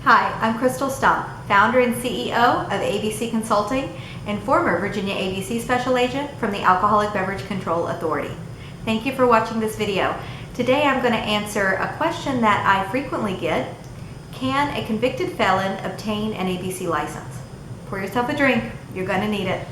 Hi, I'm Crystal Stump, founder and CEO of ABC Consulting and former Virginia ABC Special Agent from the Alcoholic Beverage Control Authority. Thank you for watching this video. Today I'm going to answer a question that I frequently get. Can a convicted felon obtain an ABC license? Pour yourself a drink, you're going to need it.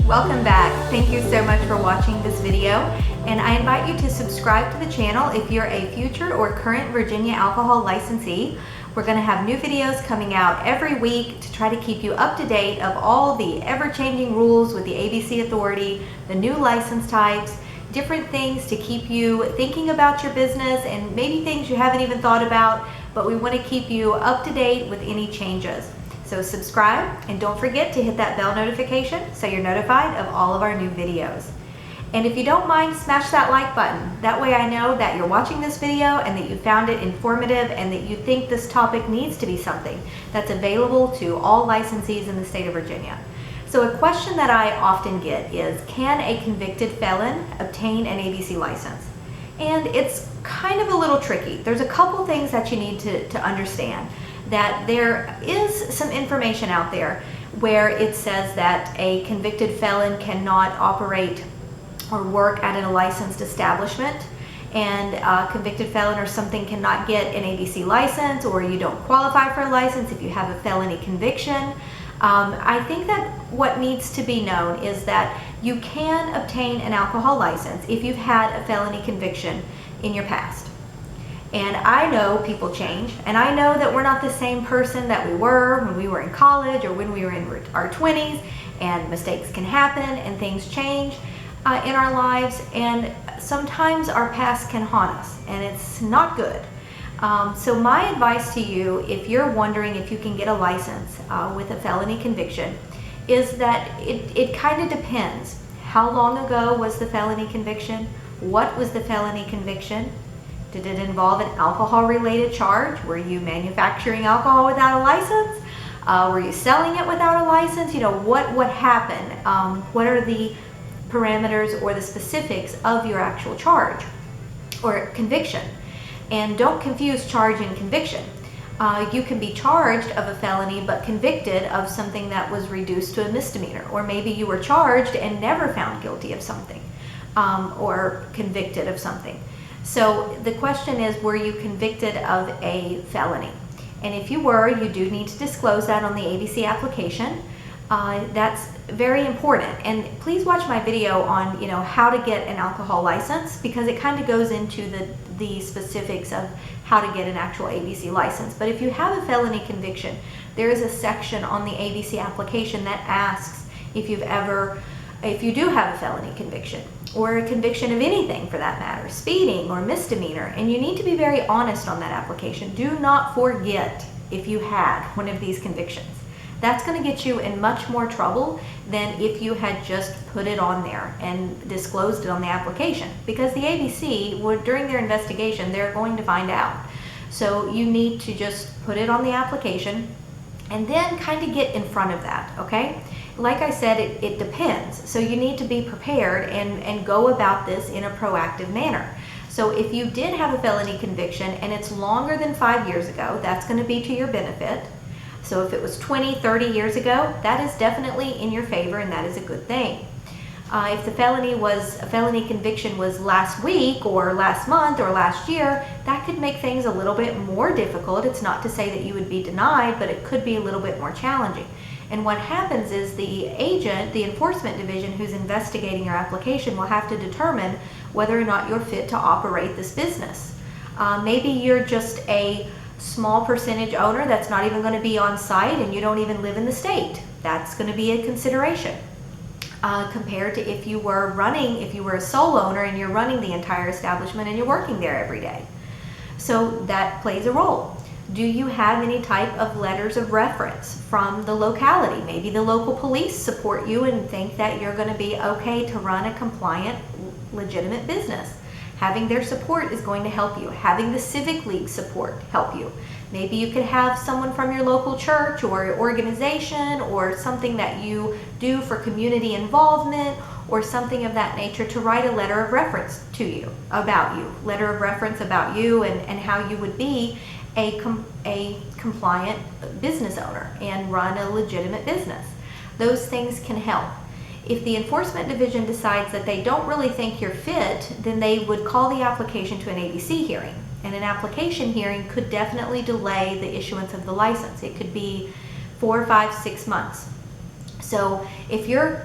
Welcome back. Thank you so much for watching this video, and I invite you to subscribe to the channel if you're a future or current Virginia alcohol licensee. We're going to have new videos coming out every week to try to keep you up to date of all the ever-changing rules with the ABC Authority, the new license types, different things to keep you thinking about your business and maybe things you haven't even thought about, but we want to keep you up to date with any changes. So subscribe and don't forget to hit that bell notification so you're notified of all of our new videos. And if you don't mind, smash that like button. That way I know that you're watching this video and that you found it informative and that you think this topic needs to be something that's available to all licensees in the state of Virginia. So a question that I often get is, can a convicted felon obtain an ABC license? And it's kind of a little tricky. There's a couple things that you need to understand. That there is some information out there where it says that a convicted felon cannot operate or work at a licensed establishment, and a convicted felon or something cannot get an ABC license, or you don't qualify for a license if you have a felony conviction. I think that what needs to be known is that you can obtain an alcohol license if you've had a felony conviction in your past. And I know people change, and I know that we're not the same person that we were when we were in college or when we were in our 20s, and mistakes can happen and things change in our lives, and sometimes our past can haunt us, and it's not good. So my advice to you, if you're wondering if you can get a license with a felony conviction, is that it kind of depends. How long ago was the felony conviction? What was the felony conviction? Did it involve an alcohol-related charge? Were you manufacturing alcohol without a license? Were you selling it without a license? You know, what happened? What are the parameters or the specifics of your actual charge or conviction? And don't confuse charge and conviction. You can be charged of a felony but convicted of something that was reduced to a misdemeanor, or maybe you were charged and never found guilty of something, or convicted of something. So the question is, were you convicted of a felony? And if you were, you do need to disclose that on the ABC application. That's very important. And please watch my video on, how to get an alcohol license, because it kind of goes into the specifics of how to get an actual ABC license. But if you have a felony conviction, there is a section on the ABC application that asks if you do have a felony conviction, or a conviction of anything for that matter, speeding or misdemeanor, and you need to be very honest on that application. Do not forget if you had one of these convictions. That's going to get you in much more trouble than if you had just put it on there and disclosed it on the application, because the ABC, during their investigation, they're going to find out. So you need to just put it on the application and then kind of get in front of that, okay? Like I said, it depends. So you need to be prepared and go about this in a proactive manner. So if you did have a felony conviction and it's longer than 5 years ago, that's going to be to your benefit. So if it was 20, 30 years ago, that is definitely in your favor, and that is a good thing. If the felony conviction was last week or last month or last year, that could make things a little bit more difficult. It's not to say that you would be denied, but it could be a little bit more challenging. And what happens is the agent, the enforcement division who's investigating your application, will have to determine whether or not you're fit to operate this business. Maybe you're just a small percentage owner that's not even going to be on site, and you don't even live in the state. That's going to be a consideration compared to if you were a sole owner and you're running the entire establishment and you're working there every day. So that plays a role. Do you have any type of letters of reference from the locality? Maybe the local police support you and think that you're going to be okay to run a compliant, legitimate business. Having their support is going to help you. Having the Civic League support help you. Maybe you could have someone from your local church or organization or something that you do for community involvement or something of that nature to write a letter of reference to you, about you, letter of reference about you and how you would be a compliant business owner and run a legitimate business. Those things can help. If the enforcement division decides that they don't really think you're fit, then they would call the application to an ABC hearing. And an application hearing could definitely delay the issuance of the license. It could be 4, 5, 6 months. So if you're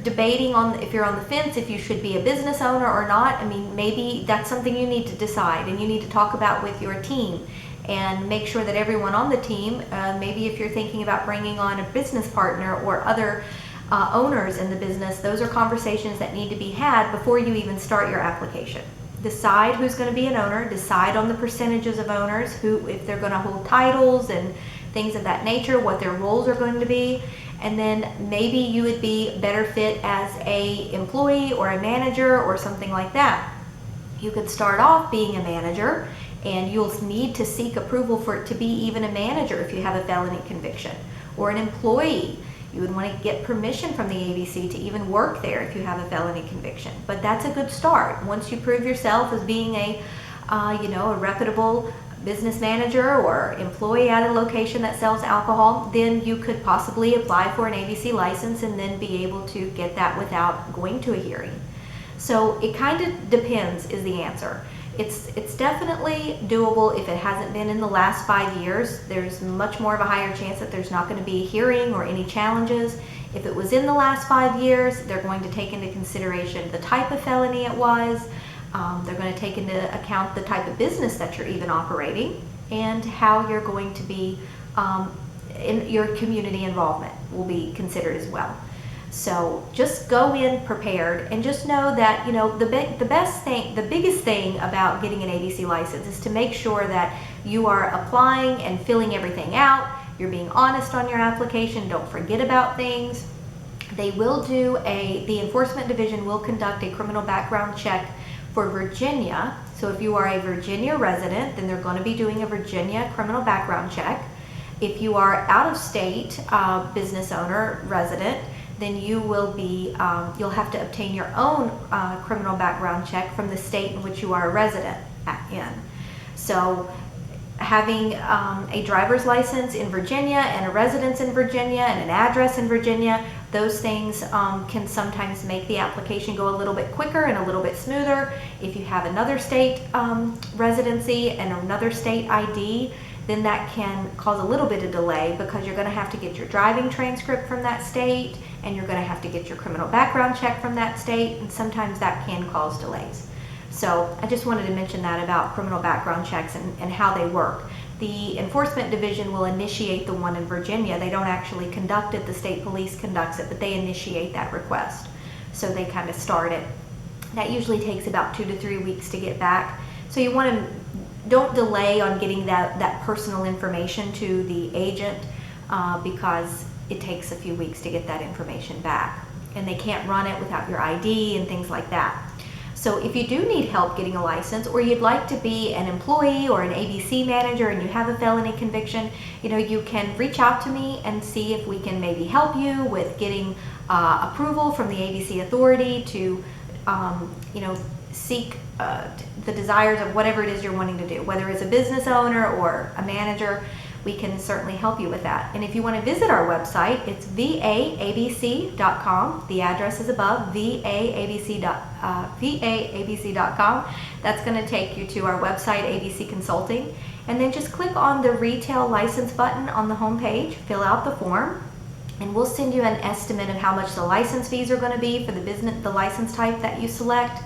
debating if you're on the fence if you should be a business owner or not, I mean, maybe that's something you need to decide and you need to talk about with your team and make sure that everyone on the team, maybe if you're thinking about bringing on a business partner or other owners in the business, those are conversations that need to be had before you even start your application. Decide who's going to be an owner, decide on the percentages of owners, if they're going to hold titles and things of that nature, what their roles are going to be, and then maybe you would be better fit as a employee or a manager or something like that. You could start off being a manager and you'll need to seek approval for it to be even a manager if you have a felony conviction, or an employee. You would want to get permission from the ABC to even work there if you have a felony conviction. But that's a good start. Once you prove yourself as being a reputable business manager or employee at a location that sells alcohol, then you could possibly apply for an ABC license and then be able to get that without going to a hearing. So it kind of depends is the answer. It's definitely doable if it hasn't been in the last 5 years. There's much more of a higher chance that there's not going to be a hearing or any challenges. If it was in the last 5 years, they're going to take into consideration the type of felony it was. They're going to take into account the type of business that you're even operating and how you're going to be, in your community involvement will be considered as well. So just go in prepared and just know that, the biggest thing about getting an ABC license is to make sure that you are applying and filling everything out. You're being honest on your application. Don't forget about things. They will the enforcement division will conduct a criminal background check for Virginia. So if you are a Virginia resident, then they're going to be doing a Virginia criminal background check. If you are out of state business owner resident, then you will be, you'll have to obtain your own criminal background check from the state in which you are a resident in. So having a driver's license in Virginia and a residence in Virginia and an address in Virginia, those things can sometimes make the application go a little bit quicker and a little bit smoother. If you have another state residency and another state ID, then that can cause a little bit of delay because you're going to have to get your driving transcript from that state and you're going to have to get your criminal background check from that state, and sometimes that can cause delays. So I just wanted to mention that about criminal background checks and how they work. The enforcement division will initiate the one in Virginia. They don't actually conduct it, the state police conducts it, but they initiate that request. So they kind of start it. That usually takes about 2 to 3 weeks to get back. So you want to, don't delay on getting that personal information to the agent because it takes a few weeks to get that information back. And they can't run it without your ID and things like that. So if you do need help getting a license, or you'd like to be an employee or an ABC manager and you have a felony conviction, you can reach out to me and see if we can maybe help you with getting approval from the ABC authority to, seek the desires of whatever it is you're wanting to do. Whether it's a business owner or a manager, we can certainly help you with that. And if you want to visit our website, it's vaabc.com. The address is above, vaabc.com. That's going to take you to our website, ABC Consulting. And then just click on the retail license button on the home page, fill out the form, and we'll send you an estimate of how much the license fees are going to be for the license type that you select,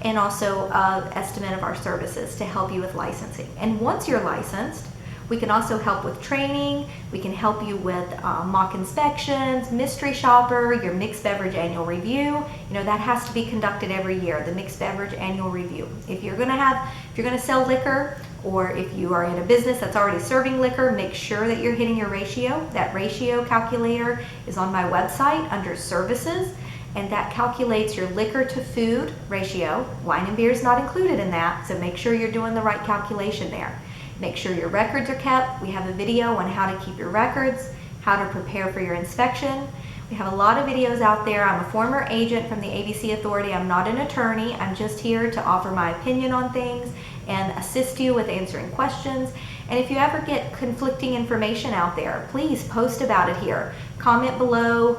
and also an estimate of our services to help you with licensing. And once you're licensed, we can also help with training. We can help you with mock inspections, mystery shopper, your mixed beverage annual review. That has to be conducted every year, the mixed beverage annual review. If you're gonna sell liquor, or if you are in a business that's already serving liquor, make sure that you're hitting your ratio. That ratio calculator is on my website under services, and that calculates your liquor to food ratio. Wine and beer is not included in that, so make sure you're doing the right calculation there. make sure your records are kept. We have a video on how to keep your records, how to prepare for your inspection. We have a lot of videos out there. I'm a former agent from the ABC Authority. I'm not an attorney. I'm just here to offer my opinion on things and assist you with answering questions. And if you ever get conflicting information out there, please post about it here. Comment below,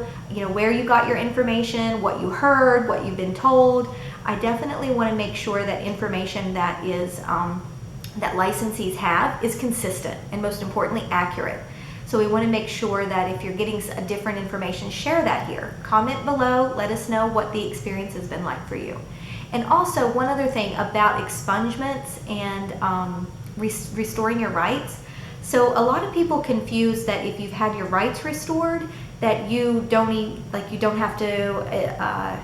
where you got your information, what you heard, what you've been told. I definitely want to make sure that information that is that licensees have is consistent and most importantly accurate. So we want to make sure that if you're getting a different information, share that here. Comment below, let us know what the experience has been like for you. And also one other thing about expungements and restoring your rights. So a lot of people confuse that if you've had your rights restored, that you don't have to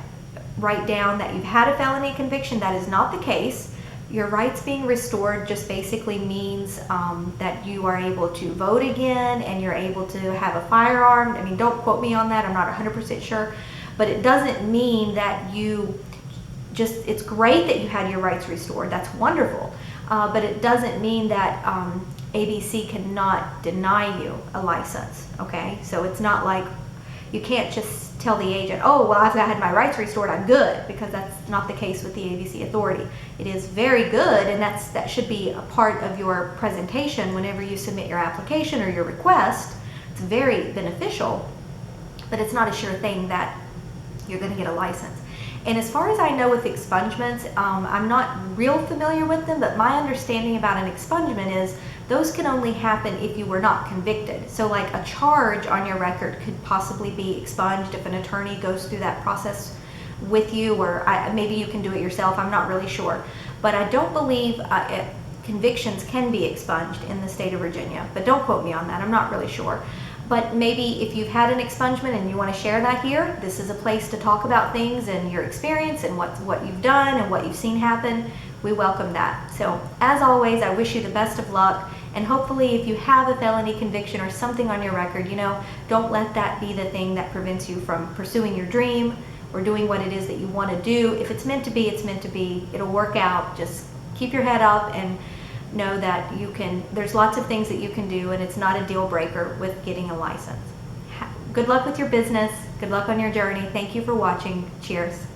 write down that you've had a felony conviction. That is not the case. Your rights being restored just basically means that you are able to vote again and you're able to have a firearm. I mean, don't quote me on that. I'm not 100% sure. But it doesn't mean that it's great that you had your rights restored. That's wonderful. But it doesn't mean that ABC cannot deny you a license, okay? So it's not like you can't just tell the agent, oh, well, I've had my rights restored, I'm good, because that's not the case with the ABC Authority. It is very good, and that should be a part of your presentation whenever you submit your application or your request. It's very beneficial, but it's not a sure thing that you're going to get a license. And as far as I know with expungements, I'm not real familiar with them, but my understanding about an expungement is those can only happen if you were not convicted. So like a charge on your record could possibly be expunged if an attorney goes through that process with you, or maybe you can do it yourself, I'm not really sure. But I don't believe convictions can be expunged in the state of Virginia, but don't quote me on that, I'm not really sure. But maybe if you've had an expungement and you want to share that here, this is a place to talk about things and your experience and what you've done and what you've seen happen. We welcome that. So as always, I wish you the best of luck, and hopefully if you have a felony conviction or something on your record, don't let that be the thing that prevents you from pursuing your dream or doing what it is that you want to do. If it's meant to be, it's meant to be. It'll work out. Just keep your head up and know that there's lots of things that you can do, and it's not a deal breaker with getting a license. Good luck with your business. Good luck on your journey. Thank you for watching. Cheers.